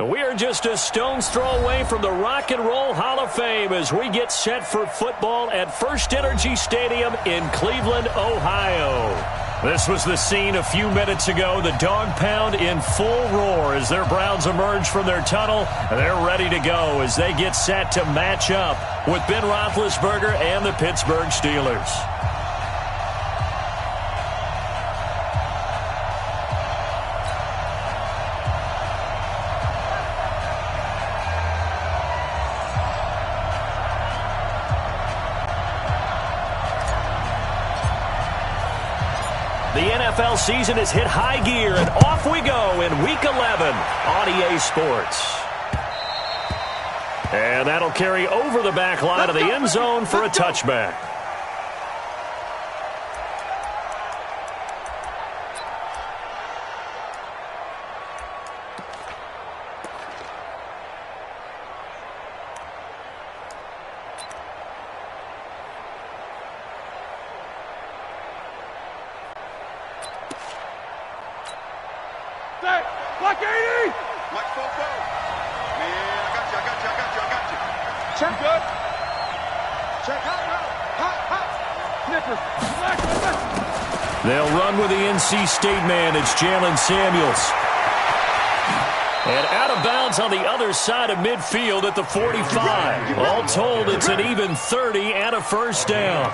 We are just a stone's throw away from the Rock and Roll Hall of Fame as we get set for football at First Energy Stadium in Cleveland, Ohio. This was the scene a few minutes ago. The dog pound in full roar as their Browns emerge from their tunnel. They're ready to go as they get set to match up with Ben Roethlisberger and the Pittsburgh Steelers. The NFL season has hit high gear, and off we go in Week 11 on EA Sports. And that'll carry over the back line of the end zone for a touchback. Black 80! Mike Fofo. Man, I got you. Check. Good. Check. Hot. Snippers. They'll run with the NC State man. It's Jalen Samuels. And out of bounds on the other side of midfield at the 45. All told, it's an even 30 and a first down.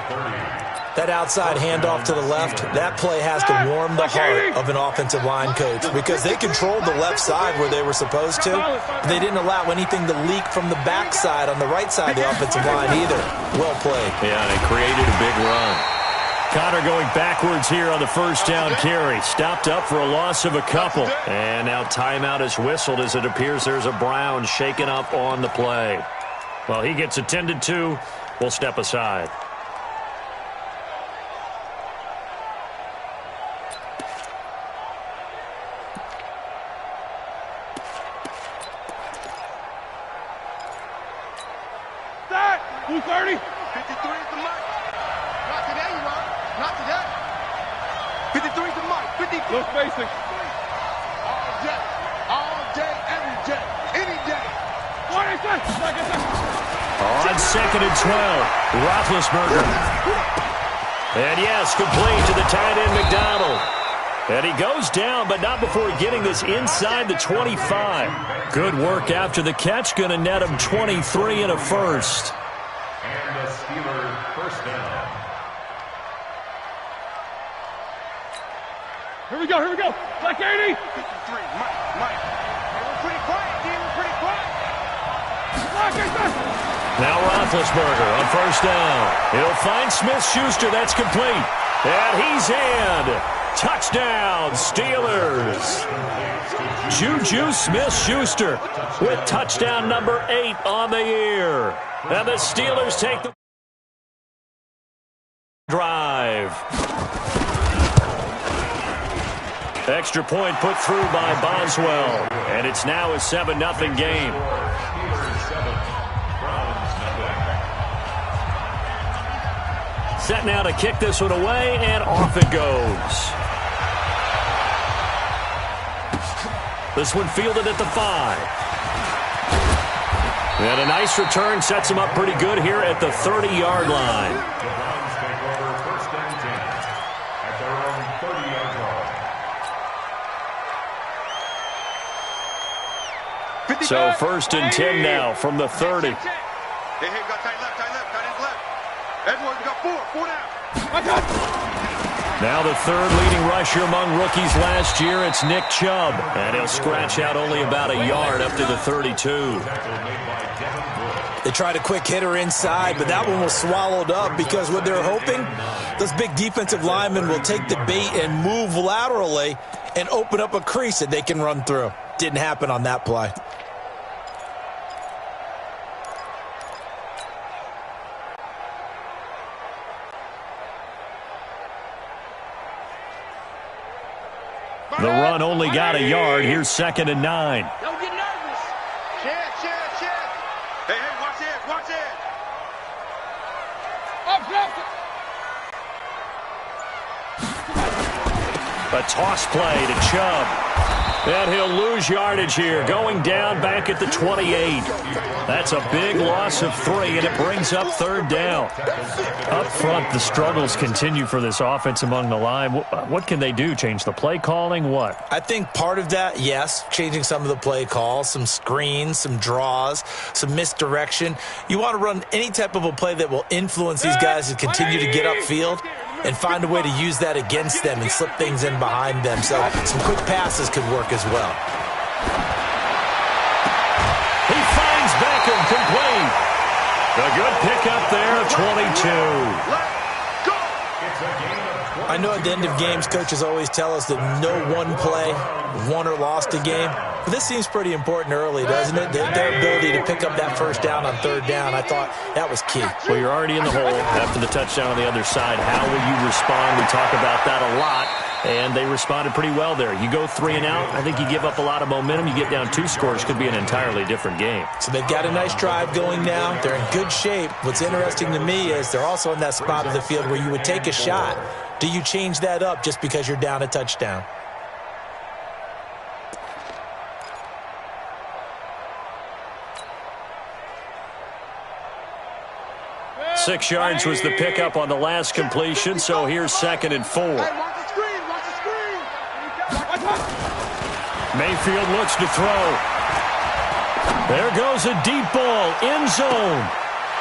That outside handoff to the left, that play has to warm the heart of an offensive line coach because they controlled the left side where they were supposed to. They didn't allow anything to leak from the backside on the right side of the offensive line either. Well played. Yeah, they created a big run. Connor going backwards here on the first down carry. Stopped up for a loss of a couple. And now timeout is whistled as it appears there's a Brown shaken up on the play. Well, he gets attended to. We'll step aside. Start! 230. 53 is the mark. Not today, you are. Not today. 53 is the mark. 53. No spacing. All day, every day, any day. On second and 12, Roethlisberger. And yes, complete to the tight end McDonald. And he goes down, but not before getting this inside the 25. Good work after the catch. Going to net him 23 and a first. And the Steelers first down. Here we go. Black 80. 53, Mike. Hey, we're pretty quiet, D. We're pretty quiet. Now Roethlisberger on first down. He'll find Smith-Schuster. That's complete. And he's in. Touchdown, Steelers. Juju Smith-Schuster with touchdown number 8 on the year. And the Steelers take the drive. Extra point put through by Boswell. And it's now a 7-0 game. Set now to kick this one away, and off it goes. This one fielded at the 5. And a nice return sets him up pretty good here at the 30-yard line. The Browns take over first and 10 at their own 30-yard line. So first and 10 now from the 30. Hey, got tight left. Edwards got 4 down. Now the third leading rusher among rookies last year, it's Nick Chubb. And he'll scratch out only about a yard up to the 32. They tried a quick hitter inside, but that one was swallowed up because what they're hoping, those big defensive linemen will take the bait and move laterally and open up a crease that they can run through. Didn't happen on that play. The run only got a yard. Here's second and 9. Don't get nervous. Check. Hey, watch it. A toss play to Chubb. And he'll lose yardage here, going down back at the 28. That's a big loss of 3, and it brings up third down. Up front, the struggles continue for this offense among the line. What can they do? Change the play calling? What? I think part of that, yes, changing some of the play calls, some screens, some draws, some misdirection. You want to run any type of a play that will influence these guys to continue to get upfield and find a way to use that against them and slip things in behind them. So some quick passes could work as well. He finds Beckham complete. A good pickup there, 22. I know at the end of games, coaches always tell us that no one play won or lost a game. But this seems pretty important early, doesn't it? Their ability to pick up that first down on third down, I thought that was key. Well, you're already in the hole after the touchdown on the other side. How will you respond? We talk about that a lot, and they responded pretty well there. You go 3 and out, I think you give up a lot of momentum. You get down 2 scores, could be an entirely different game. So they've got a nice drive going now. They're in good shape. What's interesting to me is they're also in that spot of the field where you would take a shot. Do you change that up just because you're down a touchdown? Six yards was the pickup on the last completion, so here's 2nd and 4. Mayfield looks to throw. There goes a deep ball, end zone.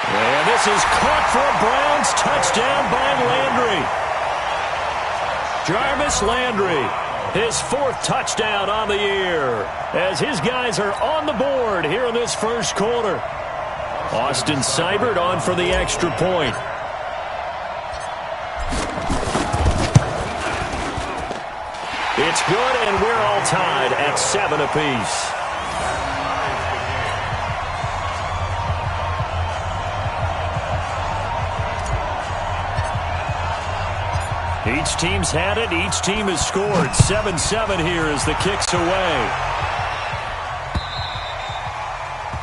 And this is caught for a Browns touchdown by Landry. Jarvis Landry, his 4th touchdown on the year, as his guys are on the board here in this first quarter. Austin Seibert on for the extra point. It's good, and we're all tied at 7 apiece. Each team's had it. Each team has scored. 7-7 here as the kick's away.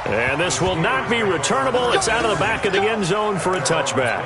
And this will not be returnable. It's out of the back of the end zone for a touchback.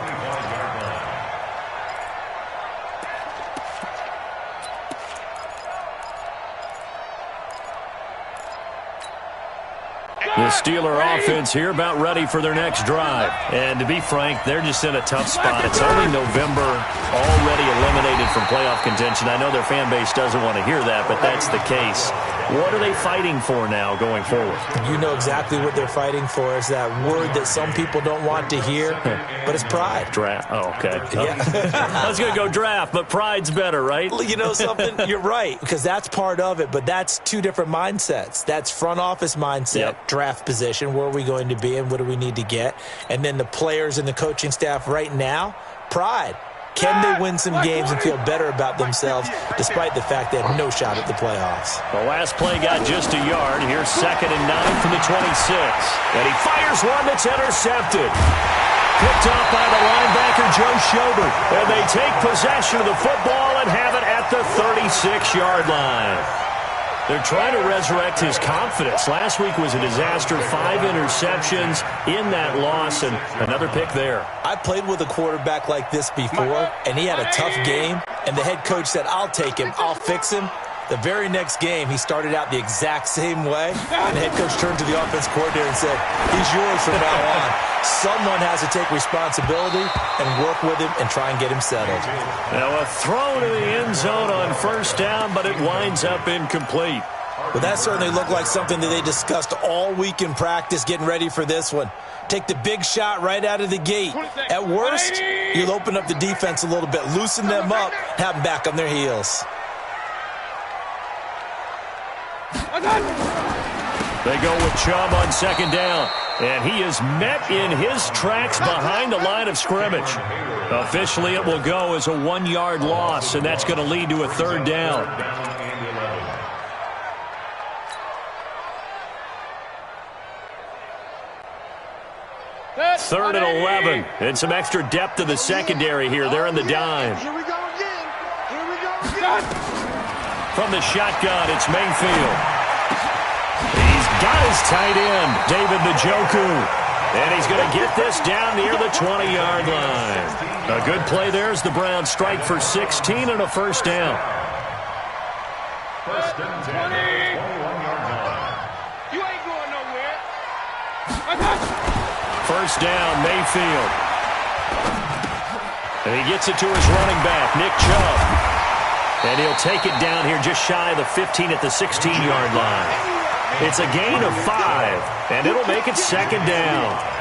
The Steeler offense here about ready for their next drive. And to be frank, they're just in a tough spot. It's only November, already eliminated from playoff contention. I know their fan base doesn't want to hear that, but that's the case. What are they fighting for now going forward? You know exactly what they're fighting for. Is that word that some people don't want to hear, but it's pride. Draft. Oh, okay. Yeah. I was going to go draft, but pride's better, right? You know something? You're right, because that's part of it, but that's 2 different mindsets. That's front office mindset, draft position, where are we going to be and what do we need to get? And then the players and the coaching staff right now, pride. Can they win some games and feel better about themselves despite the fact they have no shot at the playoffs? The last play got just a yard. Here's 2nd and 9 from the 26. And he fires one that's intercepted. Picked up by the linebacker, Joe Schobert. And they take possession of the football and have it at the 36-yard line. They're trying to resurrect his confidence. Last week was a disaster. 5 interceptions in that loss, and another pick there. I played with a quarterback like this before, and he had a tough game, and the head coach said, I'll take him, I'll fix him. The very next game, he started out the exact same way, and the head coach turned to the offense coordinator and said, he's yours from now on. Someone has to take responsibility and work with him and try and get him settled. Now a throw to the end zone on first down, but it winds up incomplete. Well, that certainly looked like something that they discussed all week in practice getting ready for this one. Take the big shot right out of the gate. At worst, you'll open up the defense a little bit, loosen them up, have them back on their heels. They go with Chubb on 2nd down. And he is met in his tracks behind the line of scrimmage. Officially, it will go as a 1-yard loss, and that's going to lead to a 3rd down. Third and 11. And some extra depth to the secondary here. They're in the dime. Here we go again. Here we go again. From the shotgun, it's Mayfield. He's got his tight end, David Njoku. And he's going to get this down near the 20-yard line. A good play there as the Browns strike for 16 and a first down. First and 10. first down, Mayfield. And he gets it to his running back, Nick Chubb. And he'll take it down here just shy of the 15 at the 16-yard line. It's a gain of 5, and it'll make it second down.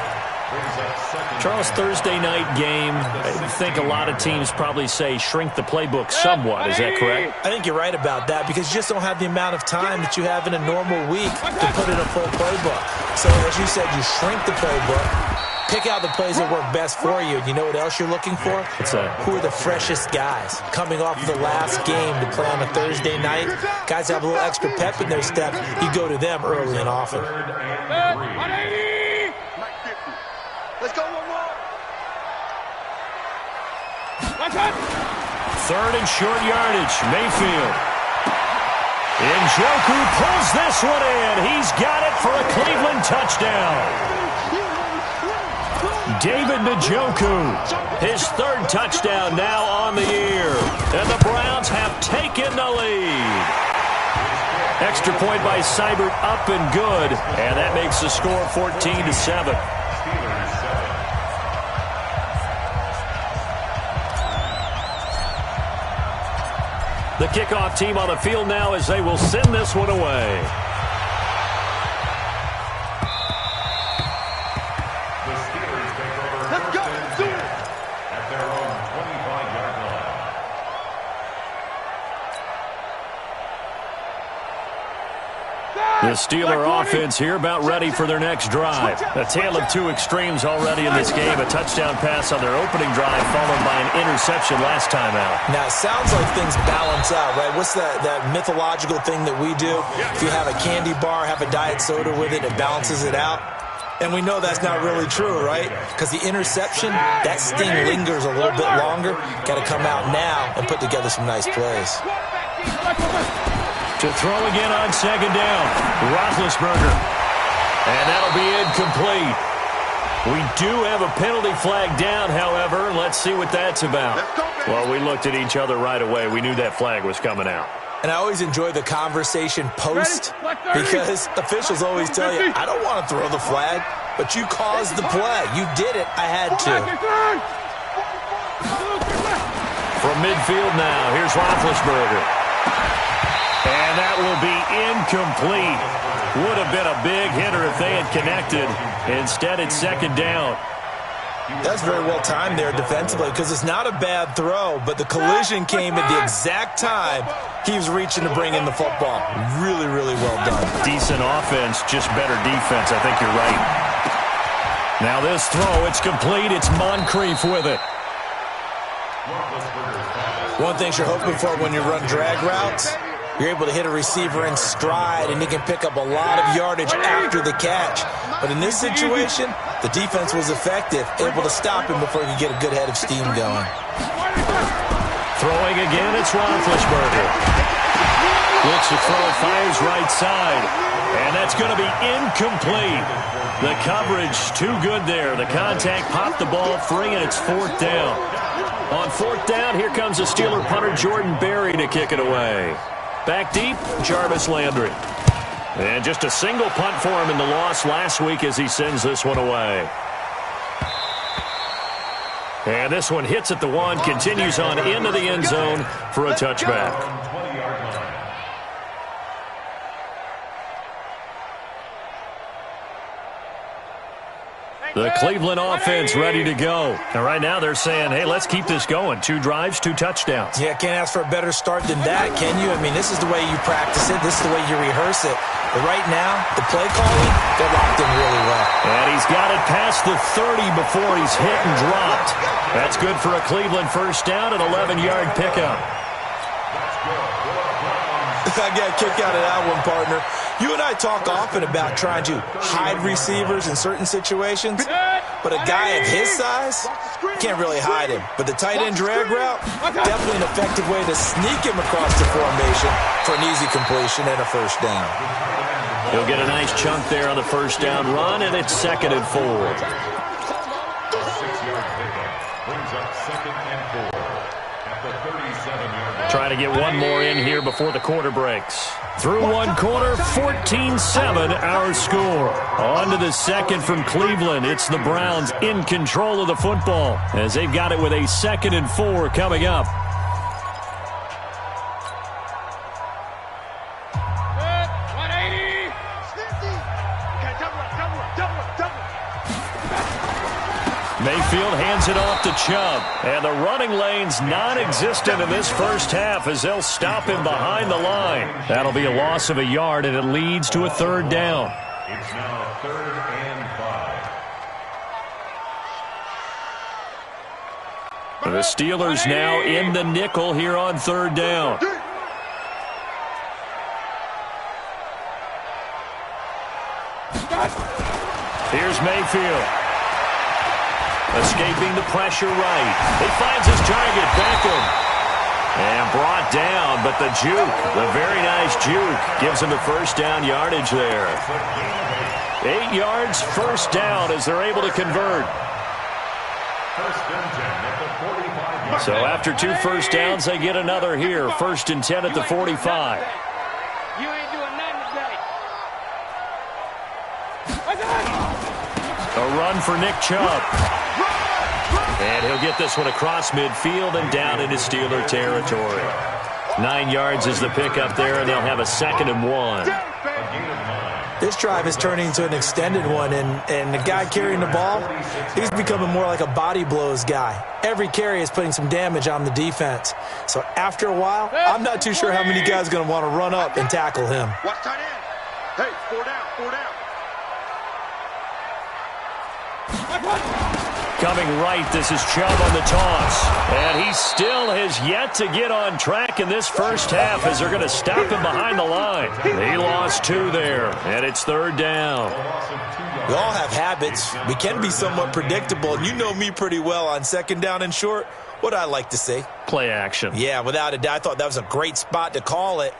Charles, Thursday night game, I think a lot of teams probably say shrink the playbook somewhat. Is that correct? I think you're right about that because you just don't have the amount of time that you have in a normal week to put in a full playbook. So, as you said, you shrink the playbook. Pick out the plays that work best for you. You know what else you're looking for? What's that? Who are the freshest guys coming off of the last game to play on a Thursday night? Guys have a little extra pep in their step. You go to them early and often. Let's go, one more. Third and short yardage, Mayfield. Njoku pulls this one in. He's got it for a Cleveland touchdown. David Njoku, his third touchdown now on the year. And the Browns have taken the lead. Extra point by Seibert, up and good. And that makes the score 14-7. The kickoff team on the field now as they will send this one away. The Steeler offense here about ready for their next drive. A tale of two extremes already in this game. A touchdown pass on their opening drive followed by an interception last time out. Now, it sounds like things balance out, right? What's that mythological thing that we do? If you have a candy bar, have a diet soda with it, it balances it out. And we know that's not really true, right? Because the interception, that sting lingers a little bit longer. Got to come out now and put together some nice plays. To throw again on second down, Roethlisberger. And that'll be incomplete. We do have a penalty flag down, however. Let's see what that's about. Well, we looked at each other right away. We knew that flag was coming out. And I always enjoy the conversation post because officials always tell you, I don't want to throw the flag, but you caused the play. You did it. I had to. From midfield now, here's Roethlisberger. And that will be incomplete. Would have been a big hitter if they had connected. Instead, it's second down. That's very well timed there defensively because it's not a bad throw, but the collision came at the exact time he was reaching to bring in the football. Really, really well done. Decent offense, just better defense. I think you're right. Now this throw, it's complete. It's Moncrief with it. One thing you're hoping for when you run drag routes, you're able to hit a receiver in stride, and he can pick up a lot of yardage after the catch. But in this situation, the defense was effective, able to stop him before he could get a good head of steam going. Throwing again, it's Roethlisberger. Looks to throw, fires right side. And that's going to be incomplete. The coverage too good there. The contact popped the ball free, and it's fourth down. On fourth down, here comes the Steeler punter Jordan Berry to kick it away. Back deep, Jarvis Landry. And just a single punt for him in the loss last week as he sends this one away. And this one hits at the one, continues on into the end zone for a touchback. The Cleveland offense ready to go. And right now they're saying, hey, let's keep this going. 2 drives, 2 touchdowns. Yeah, can't ask for a better start than that, can you? I mean, this is the way you practice it. This is the way you rehearse it. But right now, the play calling, they're locked in really well. And he's got it past the 30 before he's hit and dropped. That's good for a Cleveland first down, an 11-yard pickup. I got a kick out of that one, partner. You and I talk often about trying to hide receivers in certain situations, but a guy of his size can't really hide him. But the tight end drag route, definitely an effective way to sneak him across the formation for an easy completion and a first down. He'll get a nice chunk there on the first down run, and it's 2nd and 4. 6-yard pickup brings up 2nd and 4. at the 37-yard line. Trying to get one more in here before the quarter breaks. Through one quarter, 14-7 our score. On to the second from Cleveland. It's the Browns in control of the football as they've got it with a 2nd and 4 coming up. Mayfield hands it off to Chubb. And the running lane's non-existent in this first half as they'll stop him behind the line. That'll be a loss of a yard, and it leads to a 3rd down. It's now 3rd and 5. The Steelers now in the nickel here on 3rd down. Here's Mayfield. Escaping the pressure right. He finds his target, Beckham. And brought down, but the juke, the very nice juke, gives him the 1st down yardage there. 8 yards, 1st down as they're able to convert. 1st and 10 at the 45. So after 2 first downs, they get another here. 1st and 10 at the 45. You ain't doing nothing today. A run for Nick Chubb. And he'll get this one across midfield and down into Steeler territory. 9 yards is the pickup there, and they'll have a 2nd and 1. This drive is turning into an extended one, and the guy carrying the ball, he's becoming more like a body blows guy. Every carry is putting some damage on the defense. So after a while, I'm not too sure how many guys are going to want to run up and tackle him. Watch tight end. Hey, 4 down, 4 down. Coming right, this is Chubb on the toss. And he still has yet to get on track in this first half as they're going to stop him behind the line. He lost 2 there, and it's 3rd down. We all have habits. We can be somewhat predictable, and you know me pretty well on 2nd down and short. What I like to say? Play action. Yeah, without a doubt, I thought that was a great spot to call it.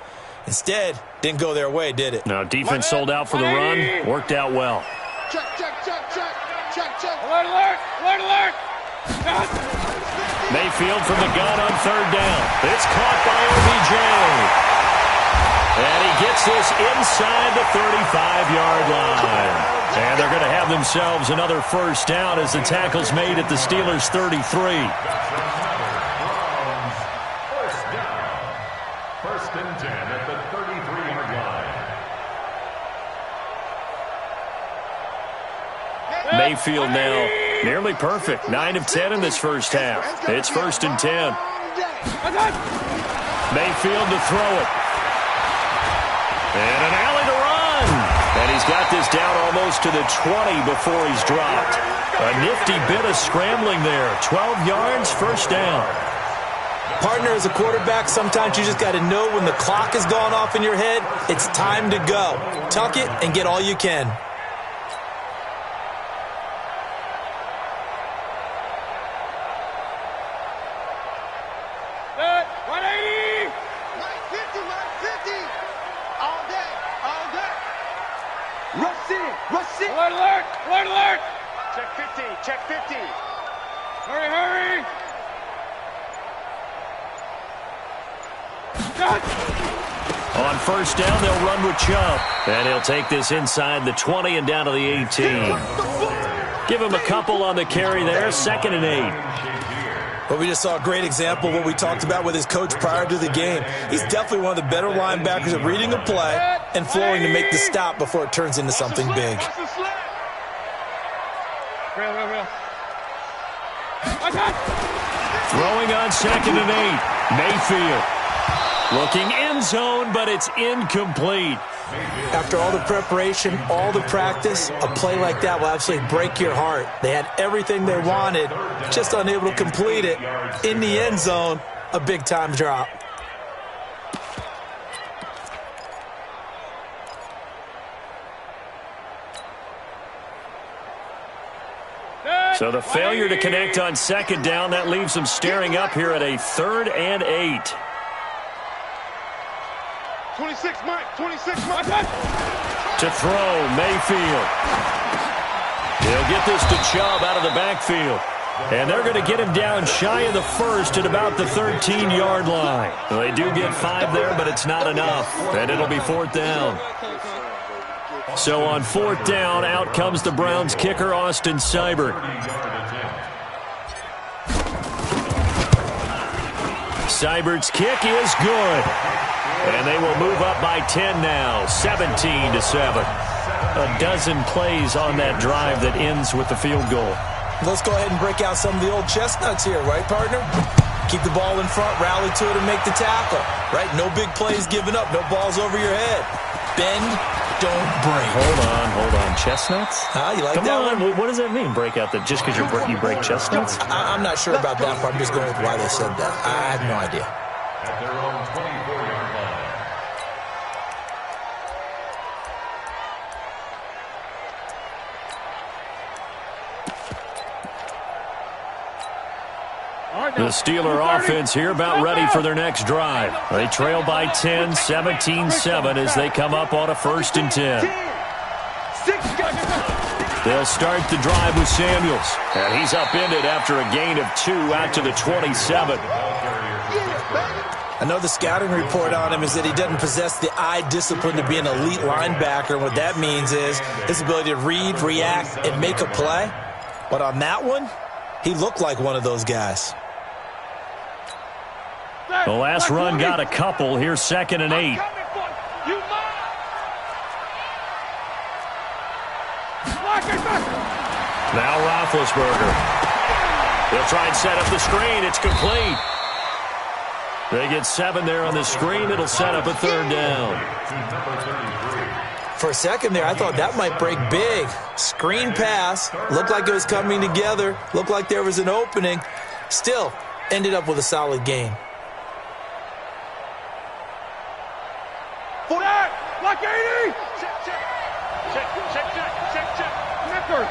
Instead, didn't go their way, did it? No, defense sold out for the run. Worked out well. Check, check, check, check. Check, check. Alert, alert, alert, alert. Mayfield from the gun on 3rd down. It's caught by OBJ. And he gets this inside the 35-yard line. And they're going to have themselves another 1st down as the tackle's made at the Steelers' 33. 1st down. 1st and 10 at the 33-yard line. Mayfield now nearly perfect. 9 of 10 in this first half. It's 1st and 10. Mayfield to throw it. And an alley to run. And he's got this down almost to the 20 before he's dropped. A nifty bit of scrambling there. 12 yards, 1st down. Partner, as a quarterback, sometimes you just got to know when the clock has gone off in your head, it's time to go. Tuck it and get all you can. Alert, alert, alert, alert. Check 50, check 50. Hurry, hurry. On 1st down, they'll run with Chubb. And he'll take this inside the 20 and down to the 18. Give him a couple on the carry there. 2nd and 8. But we just saw a great example of what we talked about with his coach prior to the game. He's definitely one of the better linebackers at reading a play and flowing to make the stop before it turns into something big. Real, real, real. Throwing on 2nd and 8. Mayfield. Looking end zone, but it's incomplete. After all the preparation, all the practice, a play like that will absolutely break your heart. They had everything they wanted, just unable to complete it. In the end zone, a big-time drop. So the failure to connect on 2nd down, that leaves them staring up here at a 3rd and 8. 26, Mike. 26, Mike. To throw, Mayfield. He'll get this to Chubb out of the backfield. And they're going to get him down shy of the first at about the 13-yard line. They do get 5 there, but it's not enough. And it'll be 4th down. So on 4th down, out comes the Browns kicker, Austin Seibert. Seibert's kick is good. And they will move up by 10 now, 17-7. A dozen plays on that drive that ends with the field goal. Let's go ahead and break out some of the old chestnuts here, right, partner? Keep the ball in front, rally to it, and make the tackle, right? No big plays given up, no balls over your head. Bend, don't break. Hold on. Chestnuts? You like Come that on. one? What does that mean, break out? Just because you break chestnuts? I'm not sure about that part. I'm just going with why they said that. I have no idea. At their own 24-yard line. The Steeler offense here about ready for their next drive. They trail by 10, 17-7 as they come up on a 1st and 10. They'll start the drive with Samuels. And he's upended after a gain of 2 out to the 27. I know the scouting report on him is that he doesn't possess the eye discipline to be an elite linebacker. And what that means is his ability to read, react, and make a play. But on that one, he looked like one of those guys. The last run got a couple. Here's 2nd and 8. Now Roethlisberger. They'll try and set up the screen. It's complete. They get 7 there on the screen. It'll set up a 3rd down. For a second there, I thought that might break big. Screen pass. Looked like it was coming together. Looked like there was an opening. Still, ended up with a solid gain. Like 80! Check. Snicker.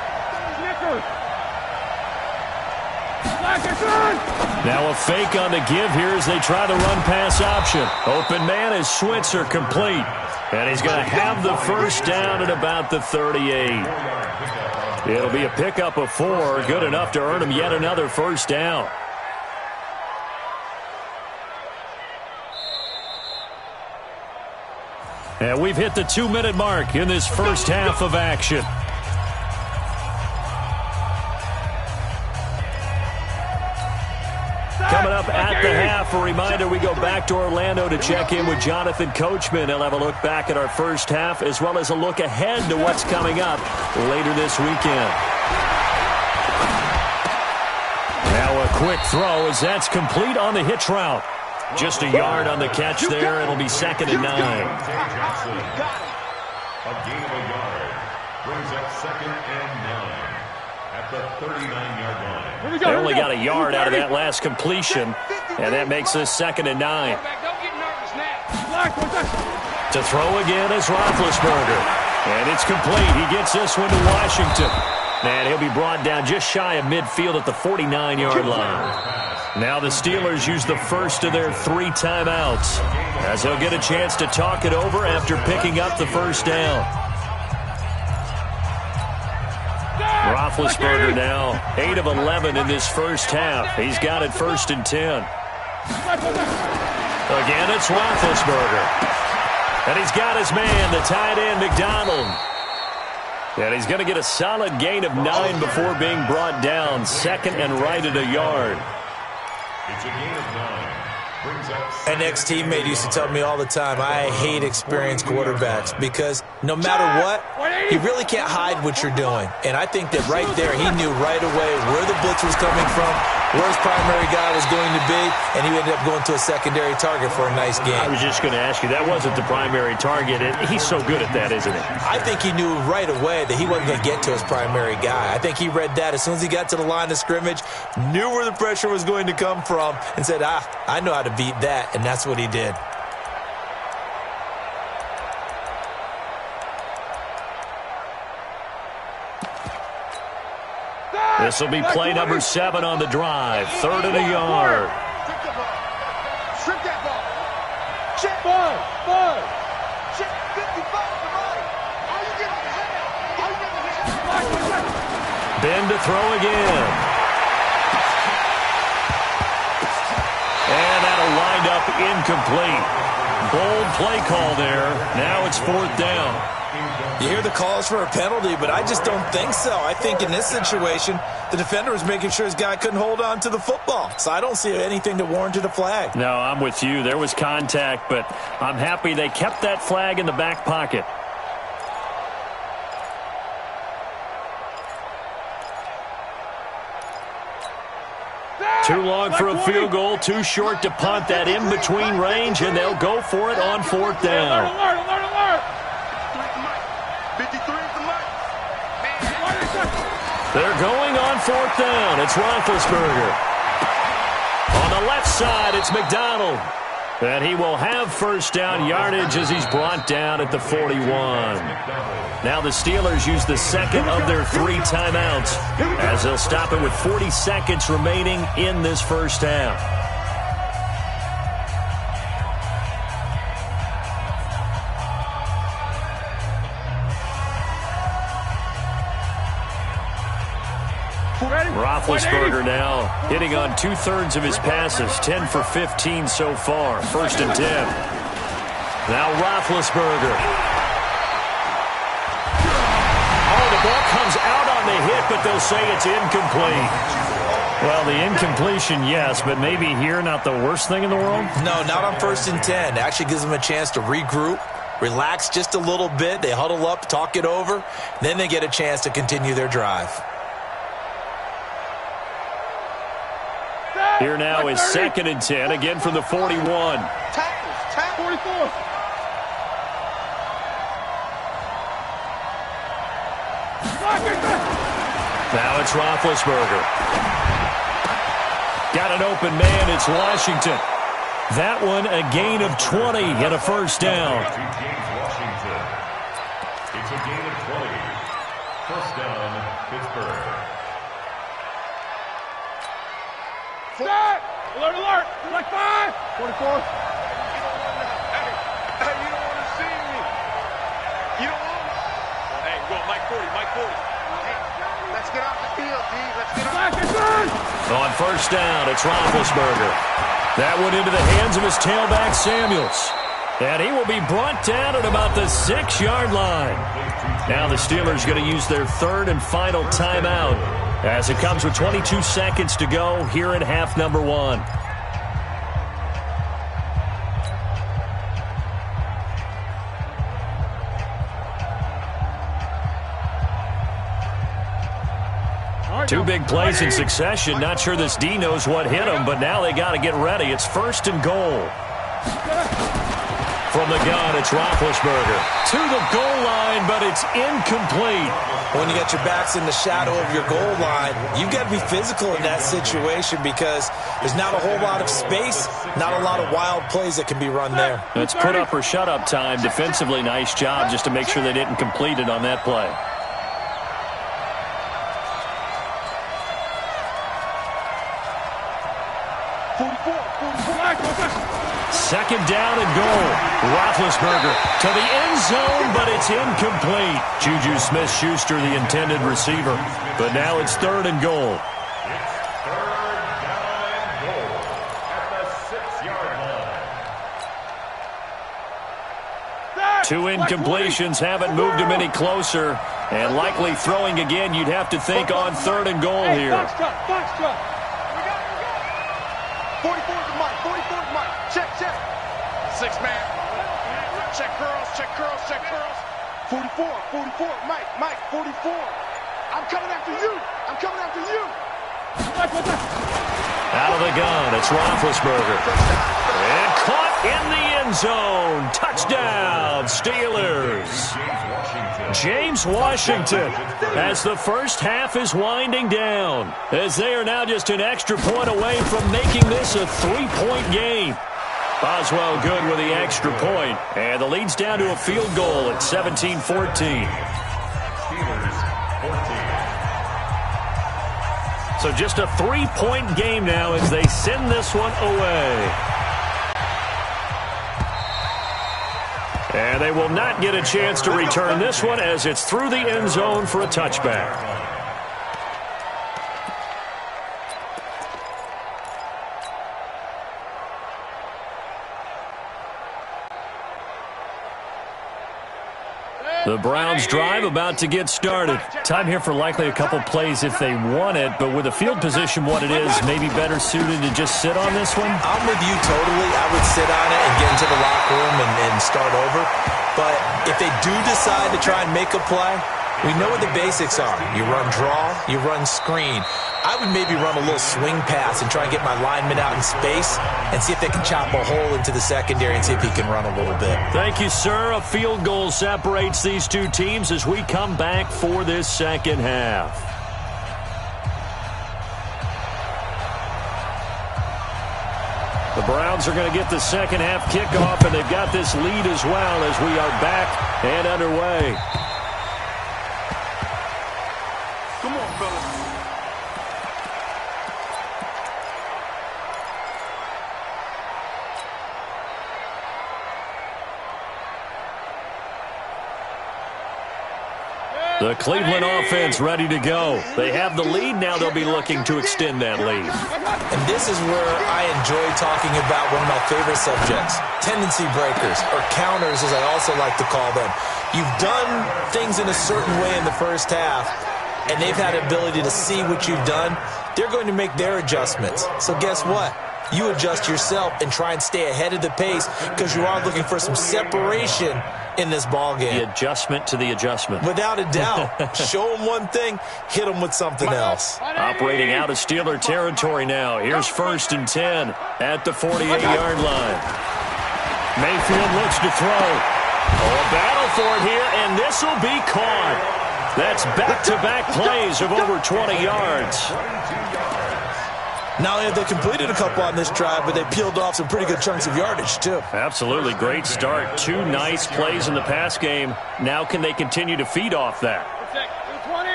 Now a fake on the give here as they try the run-pass option. Open man is Switzer complete. And he's going to have the 1st down at about the 38. It'll be a pickup of 4, good enough to earn him yet another 1st down. And we've hit the 2-minute mark in this first half of action. Coming up at the half, a reminder, we go back to Orlando to check in with Jonathan Coachman. He'll have a look back at our first half as well as a look ahead to what's coming up later this weekend. Now a quick throw as that's complete on the hitch route. Just a yard on the catch there. It'll be 2nd and 9. A gain of a yard brings up 2nd and 9 at the 39-yard line. They only got a yard out of that last completion, and that makes this 2nd and 9. To throw again is Roethlisberger. And it's complete. He gets this one to Washington. And he'll be brought down just shy of midfield at the 49-yard line. Now the Steelers use the first of their 3 timeouts as they'll get a chance to talk it over after picking up the 1st down. Roethlisberger now 8 of 11 in this first half. He's got it 1st and 10. Again, it's Roethlisberger. And he's got his man, the tight end, McDonald. And he's going to get a solid gain of 9 before being brought down. 2nd and right at a yard. It's a gain of 9. Brings up An ex-teammate used to tell me all the time, I hate experienced quarterbacks because no matter what, you really can't hide what you're doing. And I think that right there, he knew right away where the blitz was coming from, where his primary guy was going to be, and he ended up going to a secondary target for a nice game. I was just going to ask you, that wasn't the primary target. He's so good at that, isn't he? I think he knew right away that he wasn't going to get to his primary guy. I think he read that as soon as he got to the line of scrimmage, knew where the pressure was going to come from, and said, I know how to beat that, and that's what he did. This will be play number 7 on the drive. 3rd and a yard. Strip that ball. Check. Ball. Check 55 to right. How you get on the head? How you get on the head? Ben to throw again. incomplete. Bold play call there. Now it's 4th down. You hear the calls for a penalty, but I just don't think so. I think in this situation, the defender was making sure his guy couldn't hold on to the football. So I don't see anything that warranted a flag. No, I'm with you. There was contact, but I'm happy they kept that flag in the back pocket. Too long for a field goal, too short to punt that in between range, and they'll go for it on 4th down. Alert! 53 is the mark. They're going on 4th down. It's Roethlisberger. On the left side, it's McDonald. And he will have 1st down yardage as he's brought down at the 41. Now the Steelers use the second of their 3 timeouts as they'll stop it with 40 seconds remaining in this 1st half. Roethlisberger now hitting on 2/3 of his passes, 10 for 15 so far. 1st and 10. Now Roethlisberger. Oh, the ball comes out on the hit, but they'll say it's incomplete. Well, the incompletion, yes, but maybe here not the worst thing in the world? No, not on 1st and 10. It actually gives them a chance to regroup, relax just a little bit. They huddle up, talk it over, then they get a chance to continue their drive. Here now is 2nd and 10, again from the 41. Tackles, 44. Now it's Roethlisberger. Got an open man, it's Washington. That one a gain of 20 and a 1st down. It's a gain of 20. 1st down, Pittsburgh. Set! Alert! Like 5! 44. Hey, you don't want to see me. You don't want me. Hey, go, Mike 40. Hey, let's get off the field, D. Let's get off the field. On 1st down, it's Roethlisberger. That went into the hands of his tailback, Samuels. And he will be brought down at about the 6-yard line. Now the Steelers going to use their 3rd and final timeout as it comes with 22 seconds to go here in half number 1. Two big plays in succession. Not sure this D knows what hit him, but now they got to get ready. It's 1st and goal. From the gun, it's Roethlisberger. To the goal line, but it's incomplete. When you got your backs in the shadow of your goal line, you've got to be physical in that situation because there's not a whole lot of space, not a lot of wild plays that can be run there. It's put up or shut up time. Defensively, nice job just to make sure they didn't complete it on that play. Second down and goal. Roethlisberger to the end zone, but it's incomplete. Juju Smith-Schuster, the intended receiver. But now it's 3rd and goal. It's 3rd down and goal at the 6-yard line. 2 incompletions haven't moved him any closer. And likely throwing again, you'd have to think on 3rd and goal here. Box truck. 44 to Mike. Check. 6-man. Check curls. 44. Mike, 44. I'm coming after you. Out of the gun, it's Roethlisberger. And caught in the end zone. Touchdown, Steelers. James Washington as the 1st half is winding down, as they are now just an extra point away from making this a 3-point game. Boswell good with the extra point, and the lead's down to a field goal at 17-14. Steelers 14. So just a 3-point game now as they send this one away. And they will not get a chance to return this one as it's through the end zone for a touchback. The Browns drive about to get started. Time here for likely a couple plays if they want it, but with the field position what it is, maybe better suited to just sit on this one? I'm with you totally. I would sit on it and get into the locker room and start over. But if they do decide to try and make a play, we know what the basics are. You run draw, you run screen. I would maybe run a little swing pass and try and get my lineman out in space and see if they can chop a hole into the secondary and see if he can run a little bit. Thank you, sir. A field goal separates these two teams as we come back for this second half. The Browns are going to get the second half kickoff, and they've got this lead as well as we are back and underway. Come on, fellas. The Cleveland offense ready to go. They have the lead. Now they'll be looking to extend that lead. And this is where I enjoy talking about one of my favorite subjects, tendency breakers, or counters as I also like to call them. You've done things in a certain way in the first half, and they've had the ability to see what you've done. They're going to make their adjustments. So guess what? You adjust yourself and try and stay ahead of the pace because you are looking for some separation in this ball game. The adjustment to the adjustment. Without a doubt. Show them one thing, hit them with something else. Operating out of Steeler territory now. Here's 1st and 10 at the 48-yard line. Mayfield looks to throw. Oh, a battle for it here, and this will be caught. That's back-to-back plays of over 20 yards. Not only have they completed a couple on this drive, but they peeled off some pretty good chunks of yardage, too. Absolutely. Great start. 2 nice plays in the pass game. Now can they continue to feed off that? 20.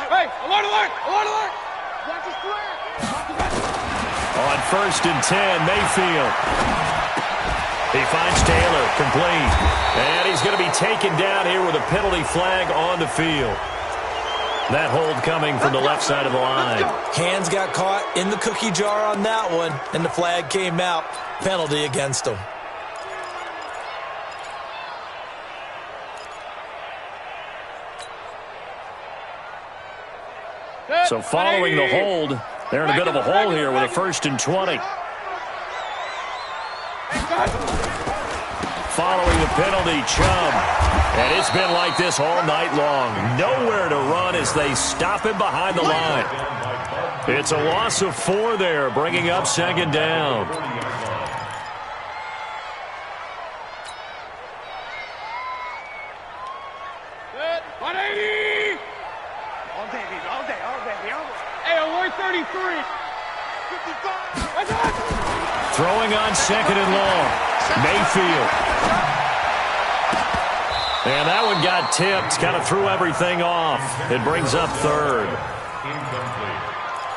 Hey, alert, alert, alert, alert. Watch his square. On 1st and 10, Mayfield. He finds Taylor, complete. And he's going to be taken down here with a penalty flag on the field. That hold coming from the left side of the line. Hands got caught in the cookie jar on that one, and the flag came out. Penalty against him. So following the hold, they're in a bit of a hole here with a 1st and 20. Following the penalty, Chubb. And it's been like this all night long. Nowhere to run as they stop him behind the line. It's a loss of 4 there, bringing up 2nd down. Good. 180. All day, baby. All day, all day. Hey, 133. 55. Throwing on 2nd and long. Mayfield. And that one got tipped, kind of threw everything off. It brings up 3rd.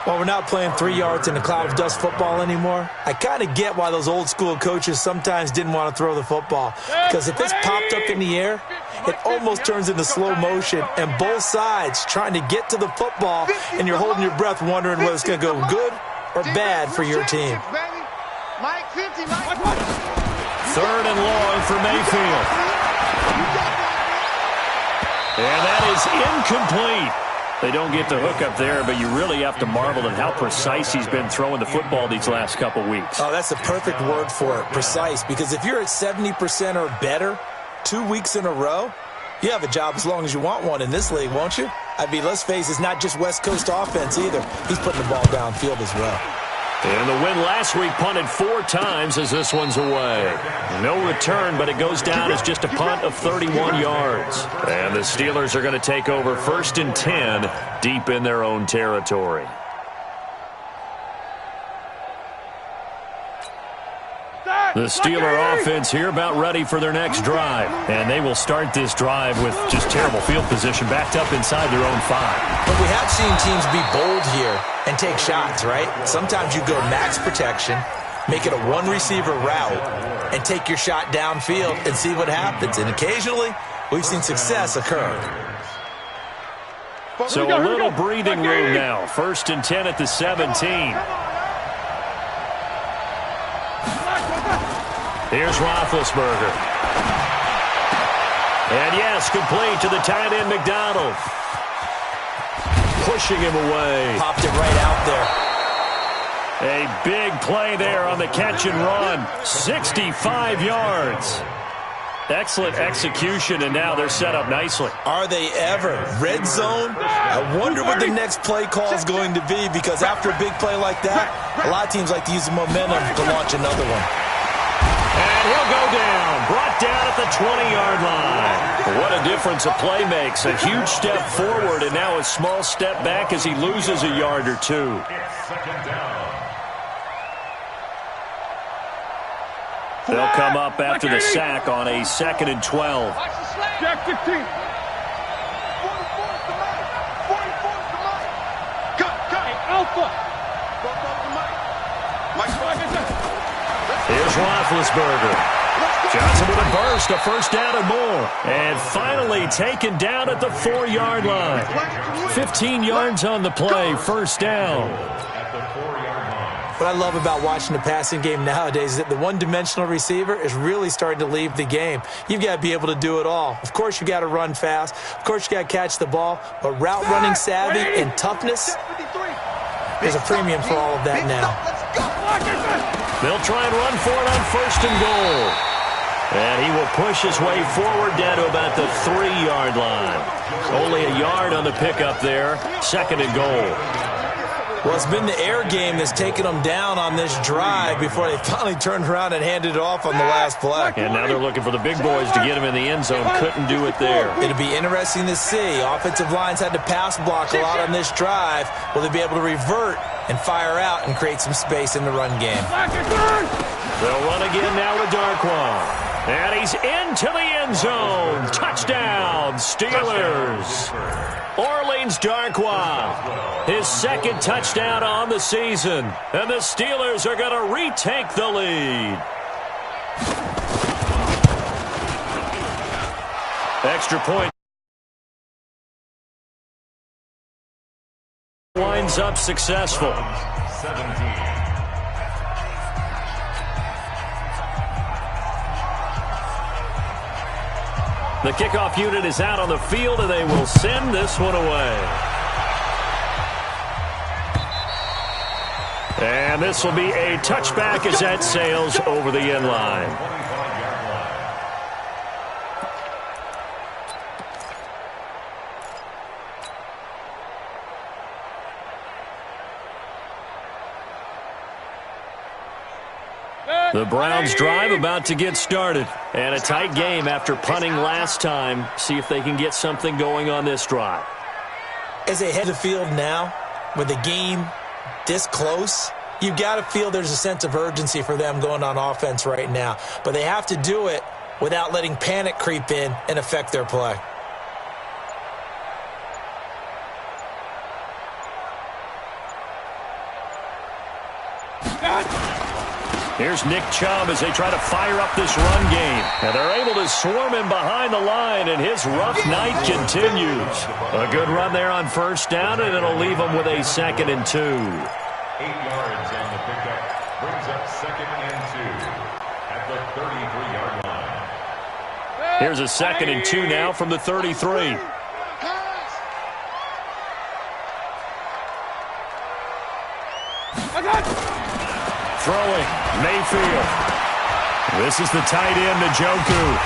Well, we're not playing 3 yards in a cloud of dust football anymore. I kind of get why those old school coaches sometimes didn't want to throw the football. Because if it's popped up in the air, it almost turns into slow motion. And both sides trying to get to the football, and you're holding your breath wondering whether it's going to go good or bad for your team. Mike 50, Mike. 3rd and long for Mayfield. And that is incomplete. They don't get the hook up there, but you really have to marvel at how precise he's been throwing the football these last couple weeks. Oh, that's the perfect word for it, precise. Because if you're at 70% or better 2 weeks in a row, you have a job as long as you want one in this league, won't you? I mean, let's face it, it's not just West Coast offense either. He's putting the ball downfield as well. And the win last week punted 4 times as this one's away. No return, but it goes down as just a punt of 31 yards. And the Steelers are going to take over 1st and 10 deep in their own territory. The Steeler offense here about ready for their next drive. And they will start this drive with just terrible field position backed up inside their own 5. But we have seen teams be bold here and take shots, right? Sometimes you go max protection, make it a 1-receiver route, and take your shot downfield and see what happens. And occasionally, we've seen success occur. So a little breathing room now. 1st and 10 at the 17. Here's Roethlisberger. And yes, complete to the tight end, McDonald. Pushing him away. Popped it right out there. A big play there on the catch and run. 65 yards. Excellent execution, and now they're set up nicely. Are they ever? Red zone? I wonder what the next play call is going to be, because after a big play like that, a lot of teams like to use the momentum to launch another one. And he'll go down. Brought down at the 20-yard line. What a difference a play makes. A huge step forward, and now a small step back as he loses a yard or two. It's second down. They'll come up after the sack on a 2nd and 12. Jack 15. 44 Cut. Hey, Alpha. Here's Roethlisberger. Johnson with a burst, a first down and more. And finally taken down at the 4-yard line. 15 yards on the play, first down. At the 4-yard line. What I love about watching the passing game nowadays is that the one-dimensional receiver is really starting to leave the game. You've got to be able to do it all. Of course, you got to run fast. Of course, you got to catch the ball. But route running savvy and toughness, there's a premium for all of that now. They'll try and run for it on 1st and goal. And he will push his way forward down to about the 3-yard line. Only a yard on the pickup there. 2nd and goal. Well, it's been the air game that's taken them down on this drive before they finally turned around and handed it off on the last play. And now they're looking for the big boys to get him in the end zone. Couldn't do it there. It'll be interesting to see. Offensive lines had to pass block a lot on this drive. Will they be able to revert and fire out and create some space in the run game? They'll run again now with Darquan. And he's into the end zone. Touchdown, Steelers. Orleans Darquan, his 2nd touchdown on the season. And the Steelers are going to retake the lead. Extra point. Winds up successful. 17. The kickoff unit is out on the field, and they will send this one away. And this will be a touchback as that sails over the end line. 25-yard line. The Browns drive about to get started. And a tight game after punting last time. See if they can get something going on this drive. As they head the field now, with the game this close, you've got to feel there's a sense of urgency for them going on offense right now. But they have to do it without letting panic creep in and affect their play. Here's Nick Chubb as they try to fire up this run game. And they're able to swarm him behind the line, and his rough night continues. A good run there on 1st down, and it'll leave him with a 2nd and 2. 8 yards on the pickup. Brings up 2nd and 2 at the 33-yard line. Here's a 2nd and 2 now from the 33. Throwing, Mayfield. This is the tight end, Njoku.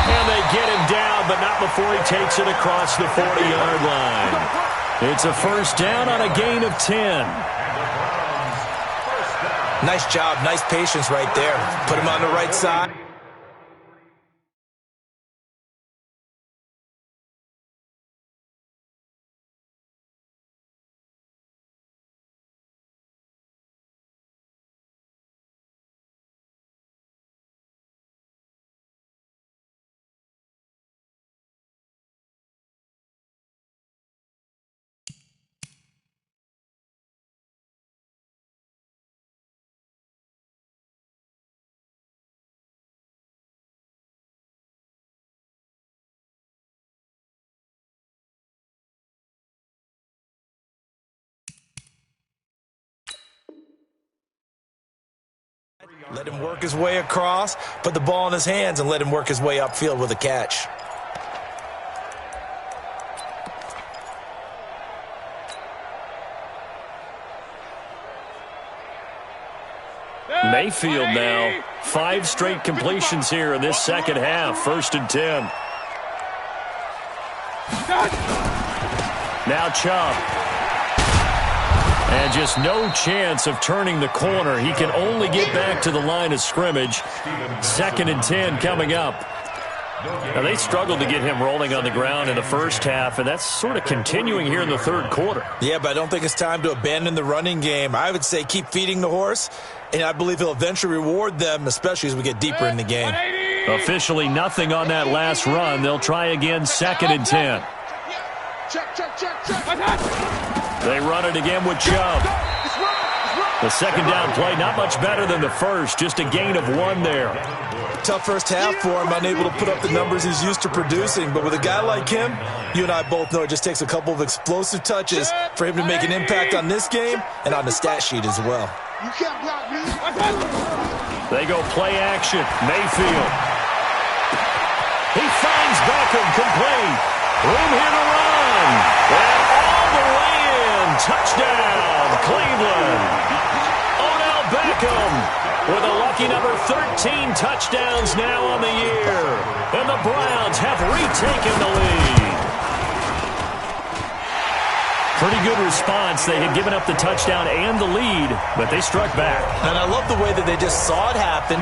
And they get him down, but not before he takes it across the 40-yard line. It's a 1st down on a gain of 10. Nice job, nice patience right there. Put him on the right side. Let him work his way across, put the ball in his hands, and let him work his way upfield with a catch. Mayfield now, 5 straight completions here in this second half. 1st and 10. Now Chubb. And just no chance of turning the corner. He can only get back to the line of scrimmage. 2nd and 10 coming up. Now, they struggled to get him rolling on the ground in the first half, and that's sort of continuing here in the third quarter. Yeah, but I don't think it's time to abandon the running game. I would say keep feeding the horse, and I believe he'll eventually reward them, especially as we get deeper in the game. Officially nothing on that last run. They'll try again, 2nd and 10. They run it again with Chubb. The second down play, not much better than the first, just a gain of 1 there. Tough first half for him, unable to put up the numbers he's used to producing. But with a guy like him, you and I both know it just takes a couple of explosive touches for him to make an impact on this game and on the stat sheet as well. You can't block me. They go play action. Mayfield. He finds Beckham complete. Room here to run. And all the way in. Touchdown, Cleveland. Odell Beckham with a lucky number 13 touchdowns now on the year. And the Browns have retaken the lead. Pretty good response. They had given up the touchdown and the lead, but they struck back. And I love the way that they just saw it happen,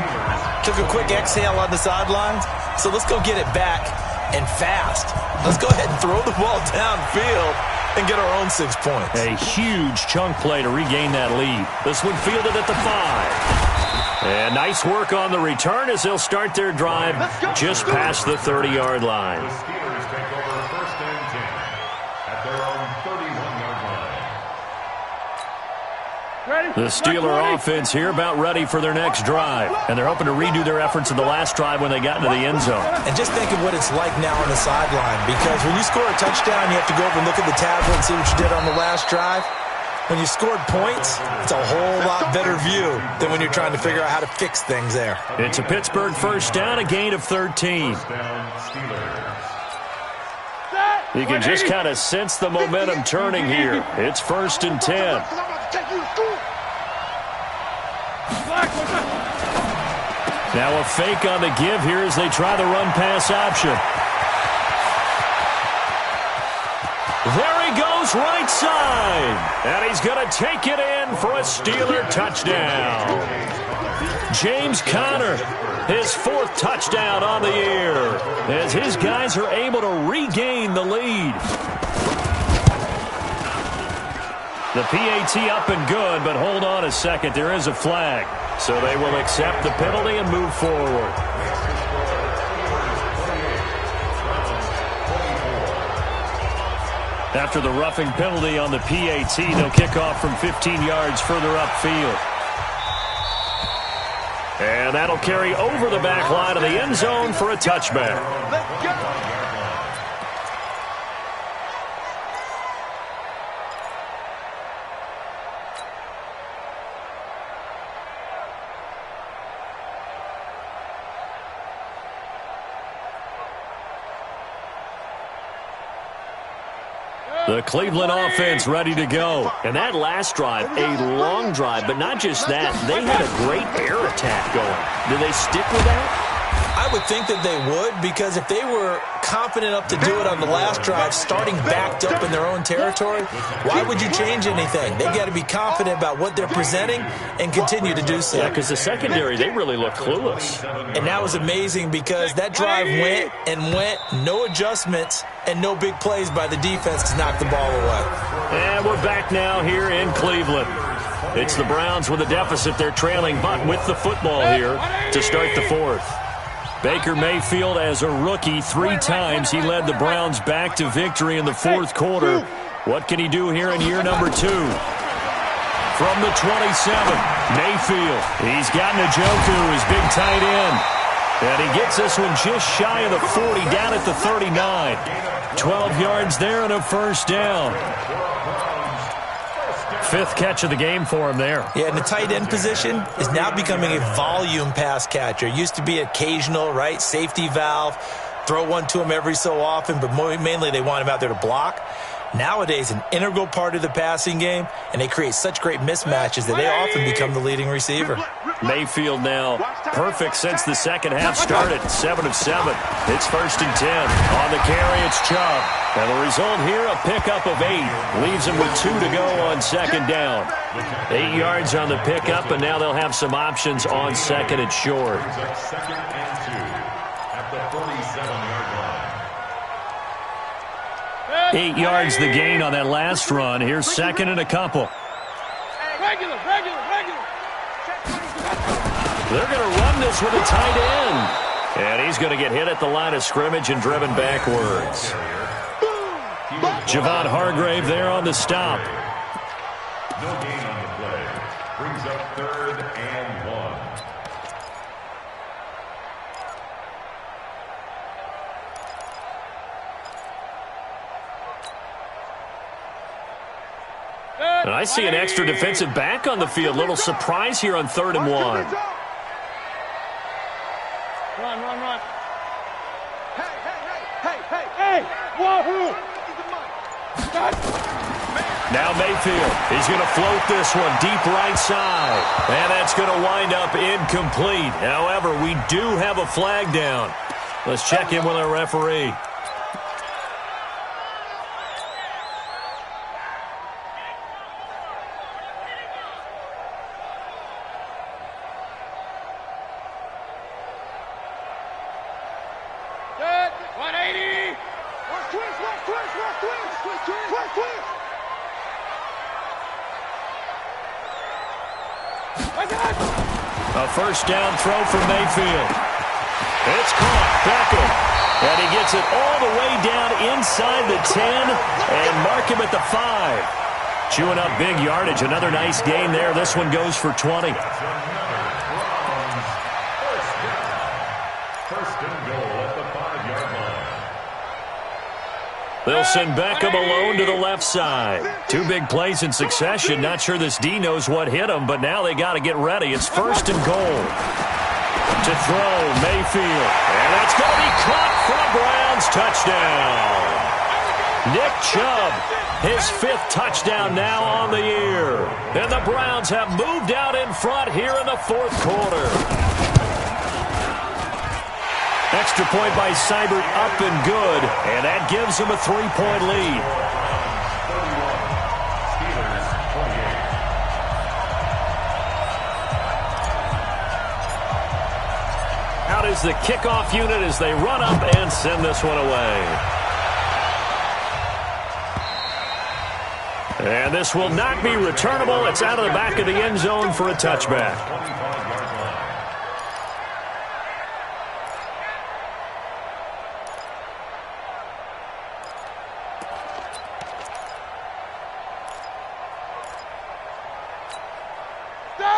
took a quick exhale on the sidelines. So let's go get it back and fast. Let's go ahead and throw the ball downfield and get our own 6 points. A huge chunk play to regain that lead. This one fielded at the 5. And nice work on the return as they'll start their drive just past the 30-yard line. The Steelers take over 1st and 10 at their own 31-yard line. The Steeler offense here about ready for their next drive. And they're hoping to redo their efforts in the last drive when they got into the end zone. And just think of what it's like now on the sideline, because when you score a touchdown, you have to go over and look at the tablet and see what you did on the last drive. When you scored points, it's a whole lot better view than when you're trying to figure out how to fix things there. It's a Pittsburgh first down, a gain of 13. First down, Steelers. You can just kind of sense the momentum turning here. It's 1st and 10. Now a fake on the give here as they try the run-pass option. There he goes, right side. And he's going to take it in for a Steeler touchdown. James Conner, his 4th touchdown on the year, as his guys are able to regain the lead. The PAT up and good, but hold on a second. There is a flag. So they will accept the penalty and move forward. After the roughing penalty on the PAT, they'll kick off from 15 yards further upfield. And that'll carry over the back line of the end zone for a touchback. Let's go. The Cleveland offense ready to go. And that last drive, a long drive, but not just that. They had a great air attack going. Do they stick with that? I would think that they would, because if they were confident enough to do it on the last drive, starting backed up in their own territory, why would you change anything? They've got to be confident about what they're presenting and continue to do so. Yeah, because the secondary, they really look clueless. And that was amazing because that drive went and went, no adjustments, and no big plays by the defense to knock the ball away. And we're back now here in Cleveland. It's the Browns with a deficit. They're trailing, but with the football here to start the 4th. Baker Mayfield, as a rookie, 3 times he led the Browns back to victory in the 4th quarter. What can he do here in year number 2? From the 27, Mayfield. He's got Njoku, his big tight end. And he gets this one just shy of the 40, down at the 39. 12 yards there and a first down. fifth catch of the game for him there. Yeah, and the tight end position is now becoming a volume pass catcher. Used to be occasional, right? Safety valve, throw one to him every so often, but mainly they want him out there to block. Nowadays, an integral part of the passing game, and they create such great mismatches that they often become the leading receiver. Mayfield now perfect since the second half started. 7 of 7. It's 1st and 10. On the carry, it's Chubb. And the result here, a pickup of 8. Leaves him with 2 to go on 2nd down. 8 yards on the pickup, and now they'll have some options on 2nd and short. 2nd and 2 at the 47-yard line. 8 yards the gain on that last run. Here's 2nd and a couple. Regular. They're going to run this with a tight end. And he's going to get hit at the line of scrimmage and driven backwards. Javon Hargrave there on the stop. No gain on the play. Brings up 3rd and 1. And I see an extra defensive back on the field. Little surprise here on 3rd and 1. Run. Hey. Wahoo. Now Mayfield, he's going to float this one deep right side. And that's going to wind up incomplete. However, we do have a flag down. Let's check in with our referee. A first down throw from Mayfield. It's caught. Beckham. And he gets it all the way down inside the 10 and mark him at the 5. Chewing up big yardage. Another nice gain there. This one goes for 20. First and goal at the 5-yard line. They'll send Beckham alone to the left side. 2 big plays in succession. Not sure this D knows what hit him, but now they got to get ready. It's 1st and goal. To throw, Mayfield. And that's going to be caught for a Browns touchdown. Nick Chubb, his 5th touchdown now on the year. And the Browns have moved out in front here in the 4th quarter. Extra point by Seibert up and good, and that gives him a 3-point lead. Out is the kickoff unit as they run up and send this one away. And this will not be returnable. It's out of the back of the end zone for a touchback.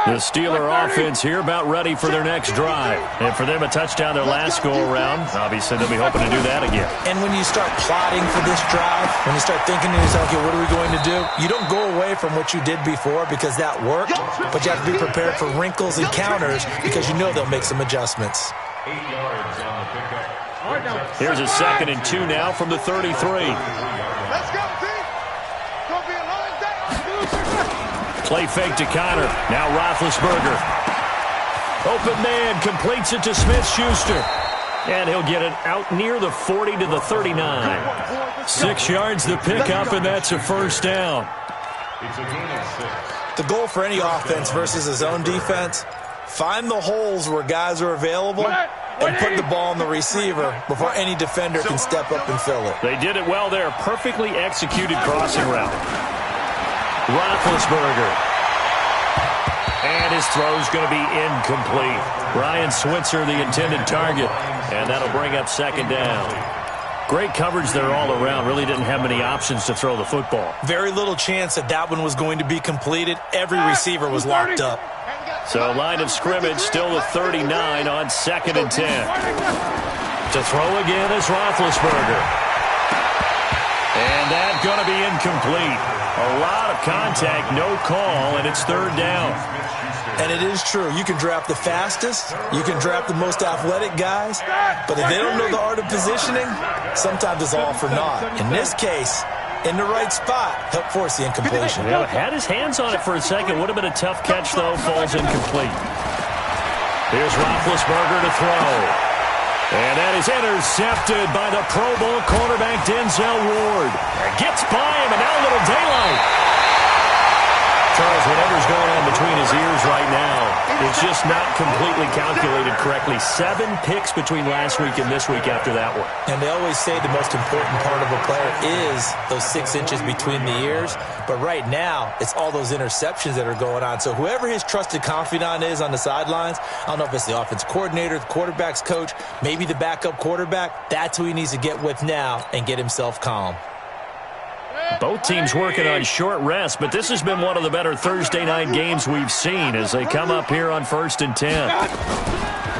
The Steeler offense here about ready for their next drive. And for them, a touchdown their last go-around. Obviously, they'll be hoping to do that again. And when you start plotting for this drive, when you start thinking to yourself, okay, what are we going to do? You don't go away from what you did before because that worked, but you have to be prepared for wrinkles and counters because you know they'll make some adjustments. 8 yards on the pickup. Here's a 2nd and 2 now from the 33. Let's go, team. Gonna be a long day. Play fake to Connor. Now Roethlisberger. Open man completes it to Smith-Schuster. And he'll get it out near the 40 to the 39. 6 yards the pickup, and that's a first down. It's a gain of 6. The goal for any offense versus his own defense, find the holes where guys are available and put the ball on the receiver before any defender can step up and fill it. They did it well there. Perfectly executed crossing route. Roethlisberger. And his throw's going to be incomplete. Ryan Switzer, the intended target. And that'll bring up 2nd down. Great coverage there all around. Really didn't have many options to throw the football. Very little chance that that one was going to be completed. Every receiver was locked up. So line of scrimmage still the 39 on 2nd and 10. To throw again is Roethlisberger. And that's going to be incomplete. A lot of contact, no call, and it's third down. And it is true. You can draft the fastest. You can draft the most athletic guys. But if they don't know the art of positioning, sometimes it's all for naught. In this case, in the right spot, help force the incompletion. Yeah, had his hands on it for a second. Would have been a tough catch, though. Falls incomplete. Here's Roethlisberger to throw. And that is intercepted by the Pro Bowl quarterback Denzel Ward. Gets by him, and now a little daylight. Charles, whatever's going on between his ears right now, it's just not completely calculated correctly. 7 picks between last week and this week after that one. And they always say the most important part of a player is those 6 inches between the ears. But right now, it's all those interceptions that are going on. So whoever his trusted confidant is on the sidelines, I don't know if it's the offense coordinator, the quarterback's coach, maybe the backup quarterback, that's who he needs to get with now and get himself calm. Both teams working on short rest, but this has been one of the better Thursday night games we've seen as they come up here on 1st and 10.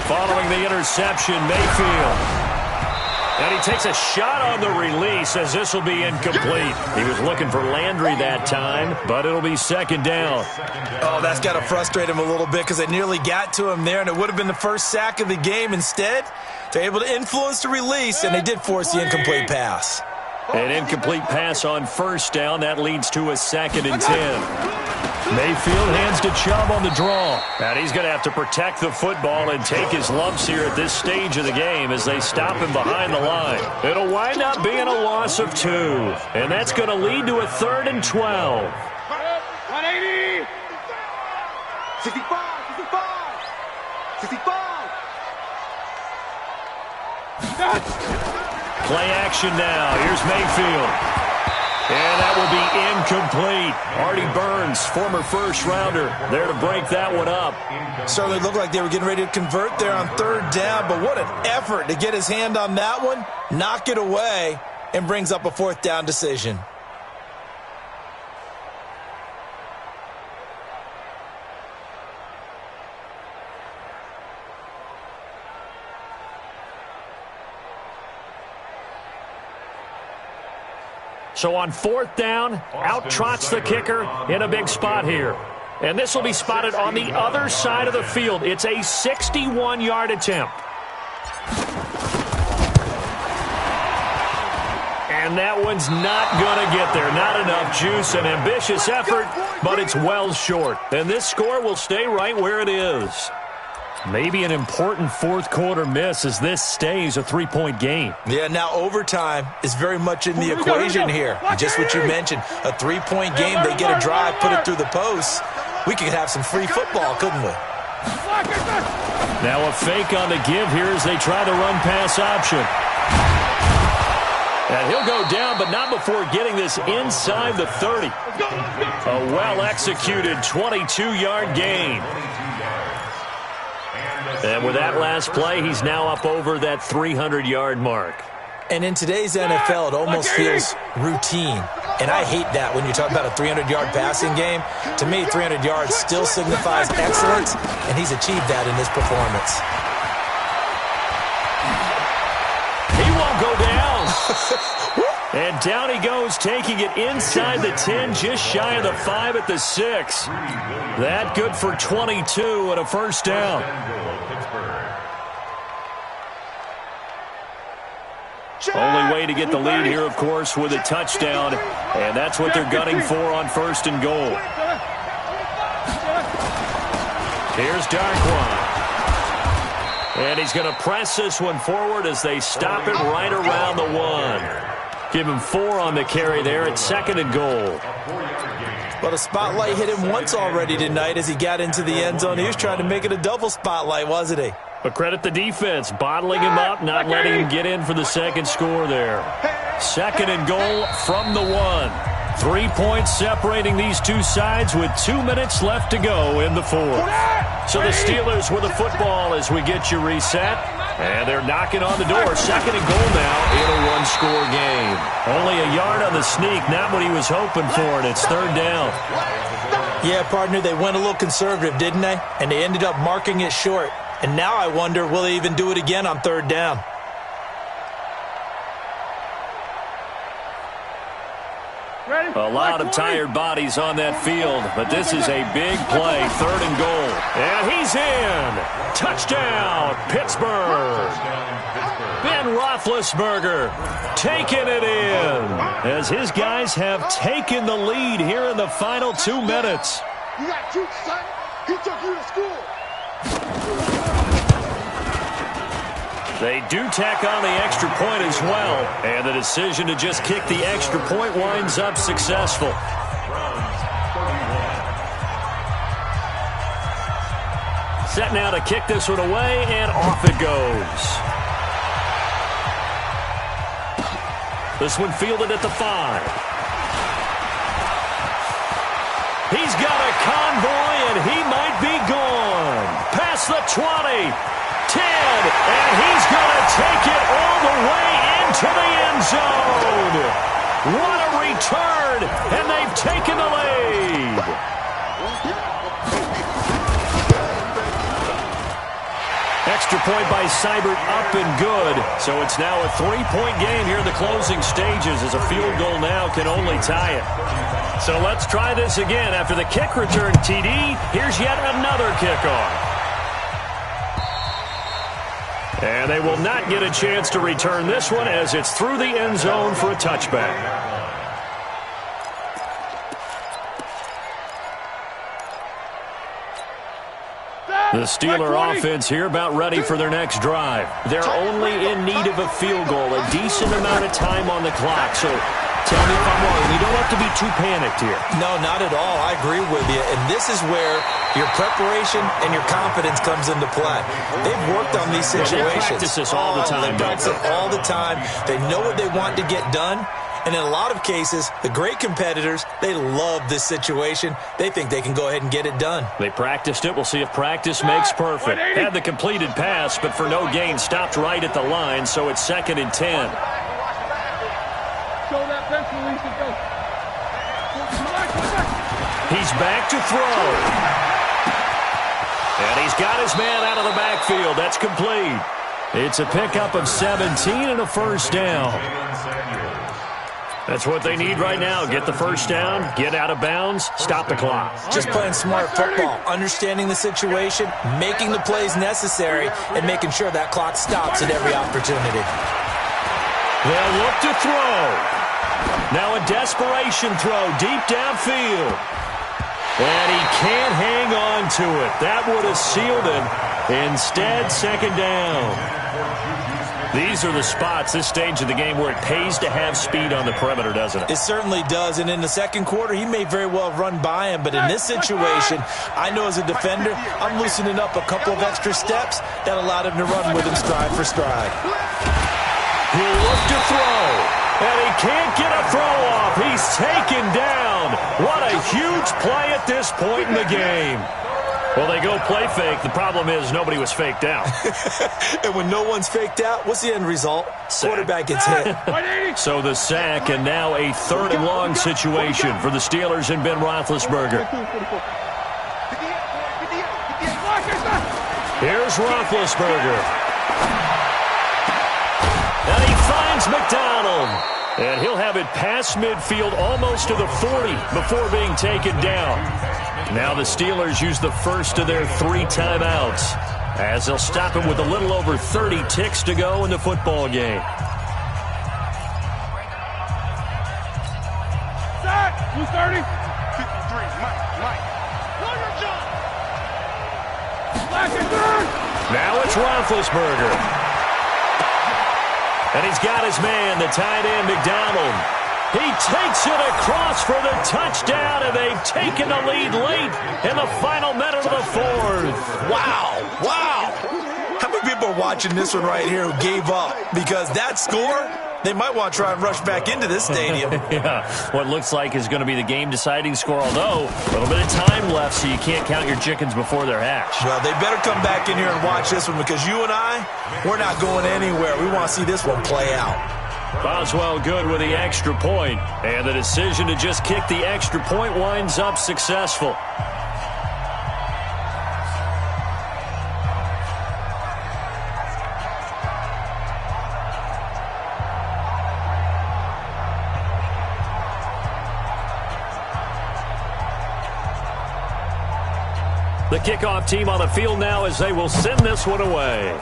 Following the interception, Mayfield. And he takes a shot on the release as this will be incomplete. He was looking for Landry that time, but it'll be second down. Oh, that's got to frustrate him a little bit because they nearly got to him there, and it would have been the first sack of the game. Instead, they're able to influence the release, and they did force the incomplete pass. An incomplete pass on first down. That leads to a 2nd and 10. Mayfield hands to Chubb on the draw. And he's going to have to protect the football and take his lumps here at this stage of the game as they stop him behind the line. It'll wind up being a loss of 2. And that's going to lead to a 3rd and 12. 180. 65. 65. Play action now. Here's Mayfield. And that will be incomplete. Artie Burns, former first-rounder, there to break that one up. Certainly looked like they were getting ready to convert there on 3rd down, but what an effort to get his hand on that one, knock it away, and brings up a 4th down decision. So on 4th down, out trots the kicker in a big spot here. And this will be spotted on the other side of the field. It's a 61-yard attempt. And that one's not going to get there. Not enough juice, an ambitious effort, but it's well short. And this score will stay right where it is. Maybe an important 4th quarter miss as this stays a 3-point game. Yeah, now overtime is very much in the equation here. Just what you mentioned, a 3-point game, they get a drive, put it through the posts. We could have some free football, couldn't we? Now a fake on the give here as they try the run-pass option. And he'll go down, but not before getting this inside the 30. A well-executed 22-yard gain. And with that last play, he's now up over that 300-yard mark. And in today's NFL, it almost feels routine. And I hate that when you talk about a 300-yard passing game. To me, 300 yards still signifies excellence, and he's achieved that in this performance. He won't go down. And down he goes, taking it inside the 10, just shy of the 5 at the 6. That good for 22 and a first down. Only way to get the lead here, of course, with a touchdown. And that's what they're gunning for on 1st and goal. Here's Darkwan. And he's going to press this one forward as they stop it right around the 1. Give him 4 on the carry there at 2nd and goal. Well, the spotlight hit him once already tonight as he got into the end zone. He was trying to make it a double spotlight, wasn't he? But credit the defense, bottling him up, not letting him get in for the second score there. 2nd and goal from the 1. 3 points separating these two sides with 2 minutes left to go in the 4th. So the Steelers with the football as we get you reset. And they're knocking on the door. 2nd and goal now in a one-score game. Only a yard on the sneak, not what he was hoping for, and it's 3rd down. Yeah, partner, they went a little conservative, didn't they? And they ended up marking it short. And now I wonder, will they even do it again on 3rd down? A lot of tired bodies on that field, but this is a big play, 3rd and goal. And he's in. Touchdown, Pittsburgh. Ben Roethlisberger taking it in as his guys have taken the lead here in the final 2 minutes. You got cute, son. He took you to school. They do tack on the extra point as well, and the decision to just kick the extra point winds up successful. Set now to kick this one away, and off it goes. This one fielded at the 5. He's got a convoy, and he might be gone. Past the 20. 10, and he's going to take it all the way into the end zone. What a return, and they've taken the lead. Extra point by Seibert up and good, so it's now a 3-point game here in the closing stages as a field goal now can only tie it. So let's try this again. After the kick return, TD, here's yet another kickoff. And they will not get a chance to return this one as it's through the end zone for a touchback. The Steeler offense here about ready for their next drive. They're only in need of a field goal, a decent amount of time on the clock. So tell me if I'm wrong. You don't have to be too panicked here. No, not at all. I agree with you. And this is where your preparation and your confidence comes into play. They've worked on these situations. They practice this all the time. They practice it all the time. They know what they want to get done. And in a lot of cases, the great competitors, they love this situation. They think they can go ahead and get it done. They practiced it. We'll see if practice makes perfect. Had the completed pass, but for no gain, stopped right at the line, so it's 2nd and 10. He's back to throw. And he's got his man out of the backfield. That's complete. It's a pickup of 17 and a first down. That's what they need right now. Get the first down, get out of bounds, stop the clock. Just playing smart football, understanding the situation, making the plays necessary, and making sure that clock stops at every opportunity. They'll look to throw. Now a desperation throw deep downfield. And he can't hang on to it. That would have sealed it. Instead, 2nd down. These are the spots, this stage of the game, where it pays to have speed on the perimeter, doesn't it? It certainly does. And in the second quarter, he may very well run by him. But in this situation, I know as a defender, I'm loosening up a couple of extra steps that allowed him to run with him stride for stride. He'll look to throw. And he can't get a throw off. He's taken down. What a huge play at this point in the game. Well, they go play fake. The problem is nobody was faked out. And when no one's faked out, what's the end result? Sack. Quarterback gets hit. So the sack, and now a 3rd and long situation for the Steelers and Ben Roethlisberger. Here's Roethlisberger. And he finds McDonald. And he'll have it past midfield almost to the 40 before being taken down. Now the Steelers use the first of their 3 timeouts as they'll stop him with a little over 30 ticks to go in the football game. Set! Who's 30? 53, Mike. Now it's Roethlisberger. And he's got his man, the tight end, McDonald. He takes it across for the touchdown, and they've taken the lead late in the final minute of the 4th. Wow. How many people are watching this one right here who gave up? Because that score, they might want to try and rush back into this stadium. Yeah, what looks like is going to be the game-deciding score, although a little bit of time left, so you can't count your chickens before they're hatched. Well, they better come back in here and watch this one, because you and I, we're not going anywhere. We want to see this one play out. Boswell good with the extra point, and the decision to just kick the extra point winds up successful. The kickoff team on the field now as they will send this one away.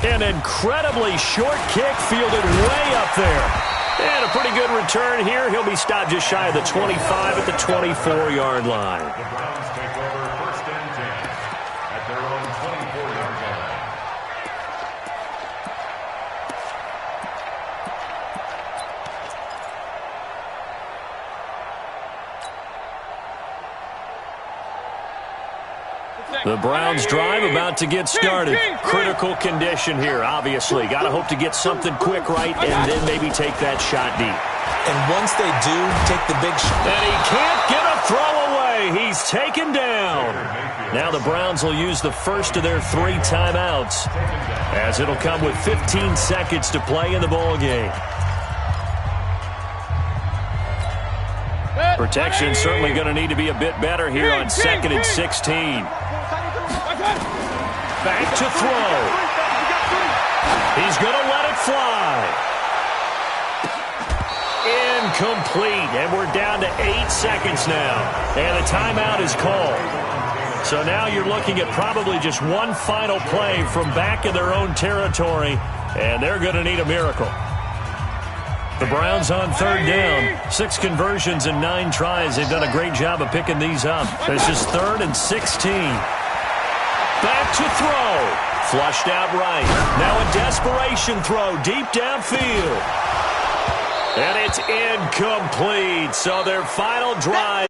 An incredibly short kick fielded way up there. And a pretty good return here. He'll be stopped just shy of the 25 at the 24-yard line. The Browns take over 1st and 10 at their own 24-yard line. The Browns drive about to get started. Critical condition here, obviously. Got to hope to get something quick right and then maybe take that shot deep. And once they do take the big shot. And he can't get a throw away. He's taken down. Now the Browns will use the first of their 3 timeouts, as it'll come with 15 seconds to play in the ball game. Protection certainly going to need to be a bit better here on 2nd and 16. Back to throw. He's going to let it fly. Incomplete. And we're down to 8 seconds now. And the timeout is called. So now you're looking at probably just one final play from back in their own territory. And they're going to need a miracle. The Browns on 3rd down. 6 conversions and 9 tries. They've done a great job of picking these up. This is 3rd and 16. Back to throw. Flushed out right. Now a desperation throw deep downfield. And it's incomplete. So their final drive.